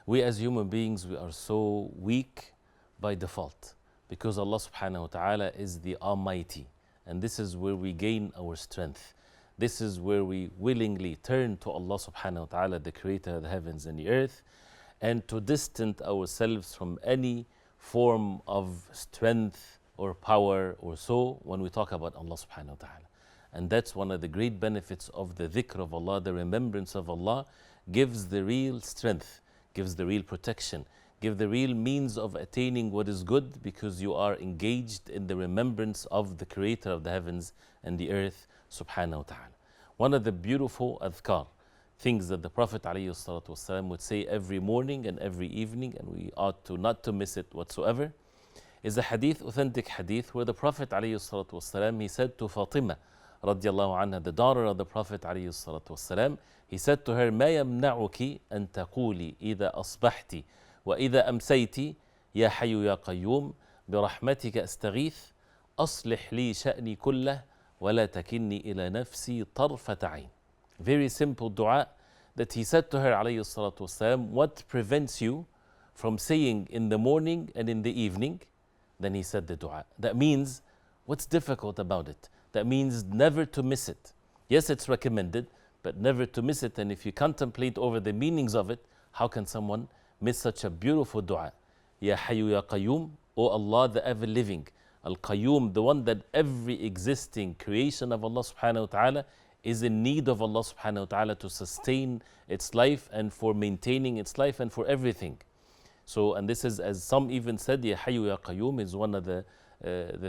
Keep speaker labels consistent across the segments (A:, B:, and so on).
A: We as human beings, we are so weak by default because Allah subhanahu wa ta'ala is the Almighty, and this is where we gain our strength. This is where we willingly turn to Allah subhanahu wa ta'ala, the creator of the heavens and the earth, and to distance ourselves from any form of strength or power or so when we talk about Allah subhanahu wa ta'ala. And that's one of the great benefits of the dhikr of Allah. The remembrance of Allah gives the real strength, gives the real protection, gives the real means of attaining what is good, because you are engaged in the remembrance of the creator of the heavens and the earth subhanahu wa ta'ala. One of the beautiful adhkar, things that the Prophet ﷺ would say every morning and every evening, and we ought to not to miss it whatsoever, is a hadith, authentic hadith, where the Prophet ﷺ, he said to Fatimah radiallahu anha, the daughter of the Prophet ﷺ, he said to her, مَا يَمْنَعُكِ أَن تَقُولِ إِذَا أَصْبَحْتِ وَإِذَا أَمْسَيْتِ يَا حَيُّ يَا قَيُّومُ بِرَحْمَتِكَ أَسْتَغِيث أَصْلِحْ لِي شَأْنِي كُلَّهُ وَلَا takilnī إِلَى nafsī ṭarfata ዐyn. Very simple dua that he said to her alayhi salatu wasalam, what prevents you from saying in the morning and in the evening? Then he said the dua. That means, what's difficult about it? That means never to miss it. Yes, it's recommended, but never to miss it. And if you contemplate over the meanings of it, how can someone miss such a beautiful dua? Ya Ḥayy ya Qayyūm, O Allah, the ever living. Al-Qayyūm, the one that every existing creation of Allah subhanahu wa ta'ala is in need of Allah subhanahu wa ta'ala to sustain its life and for maintaining its life and for everything. So, and this is, as some even said, Ya Ḥayy ya Qayyūm is one of the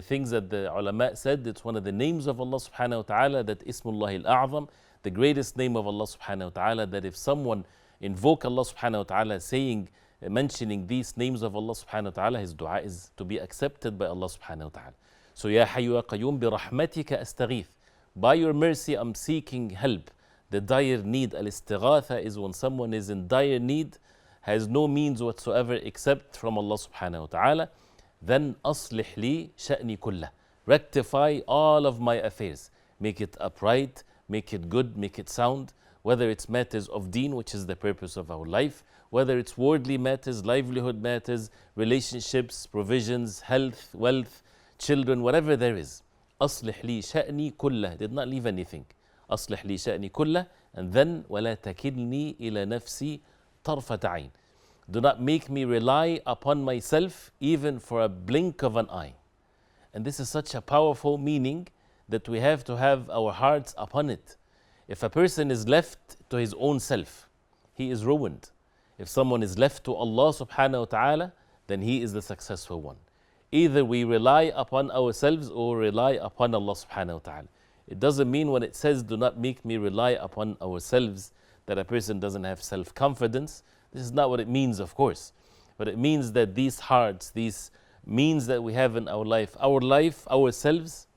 A: things that the ulama said. It's one of the names of Allah subhanahu wa ta'ala, that Ismullah al-A'zam, the greatest name of Allah subhanahu wa ta'ala, that if someone invoke Allah subhanahu wa ta'ala saying, mentioning these names of Allah subhanahu wa ta'ala, his dua is to be accepted by Allah subhanahu wa ta'ala. So, Ya Ḥayy ya Qayyūm bi-raḥmatika astaghīth. By your mercy, I'm seeking help. The dire need, al-istighatha, is when someone is in dire need, has no means whatsoever except from Allah subhanahu wa ta'ala. Then aṣliḥ lī sha'nī kullah. Rectify all of my affairs. Make it upright, make it good, make it sound. Whether it's matters of deen, which is the purpose of our life, whether it's worldly matters, livelihood matters, relationships, provisions, health, wealth, children, whatever there is. aṣliḥ lī sha'nī kullah. Did not leave anything. aṣliḥ lī sha'nī kullah. And then وَلَا takilnī إِلَى nafsī ṭarfata ዐyn. Do not make me rely upon myself even for a blink of an eye. And this is such a powerful meaning that we have to have our hearts upon it. If a person is left to his own self, he is ruined. If someone is left to Allah subhanahu wa ta'ala, then he is the successful one. Either we rely upon ourselves or rely upon Allah subhanahu wa ta'ala. It doesn't mean when it says do not make me rely upon ourselves that a person doesn't have self-confidence. This is not what it means, of course. But it means that these hearts, these means that we have in our life, ourselves,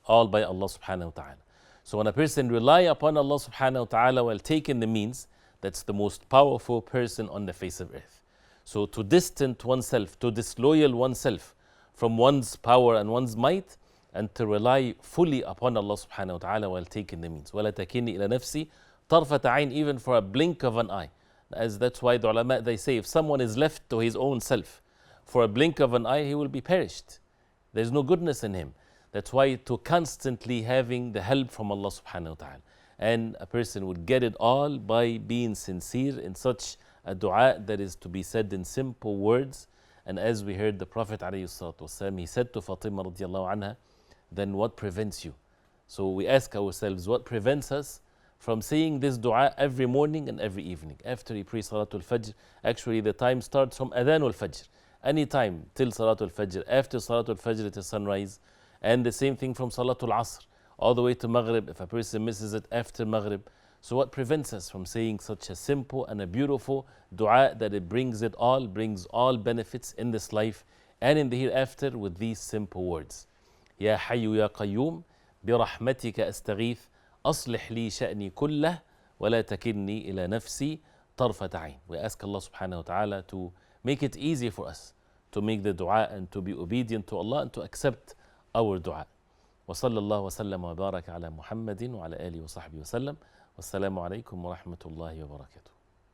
A: all by Allah subhanahu wa ta'ala. So when a person rely upon Allah subhanahu wa ta'ala while taking the means, that's the most powerful person on the face of earth. So to distance oneself, to disloyal oneself from one's power and one's might, and to rely fully upon Allah subhanahu wa ta'ala while taking the means. وَلَا takilnī إِلَى nafsī ṭarfata ዐyn, even for a blink of an eye. As that's why the ulama, they say, if someone is left to his own self for a blink of an eye, he will be perished. There's no goodness in him. That's why to constantly having the help from Allah subhanahu wa ta'ala. And a person would get it all by being sincere in such a dua that is to be said in simple words. And as we heard the Prophet ﷺ, he said to Fatimah radiallahu anha, then what prevents you? So we ask ourselves, what prevents us from saying this dua every morning and every evening? After he prays Salatul Fajr, actually the time starts from Adhanul Fajr. Any time till Salatul Fajr, after Salatul Fajr it is sunrise. And the same thing from Salatul Asr, all the way to Maghrib, if a person misses it after Maghrib. So what prevents us from saying such a simple and a beautiful dua that it brings all benefits in this life and in the hereafter with these simple words. Ya Ḥayy ya Qayyūm bi-raḥmatika astaghīth aṣliḥ lī sha'nī kullah وَلَا takilnī إِلَى nafsī ṭarfata ዐyn. We ask Allah subhanahu wa ta'ala to make it easy for us to make the dua and to be obedient to Allah and to accept our dua. وصلى الله وسلم وبارك على محمد وعلى آله وصحبه وسلم. والسلام عليكم ورحمة الله وبركاته.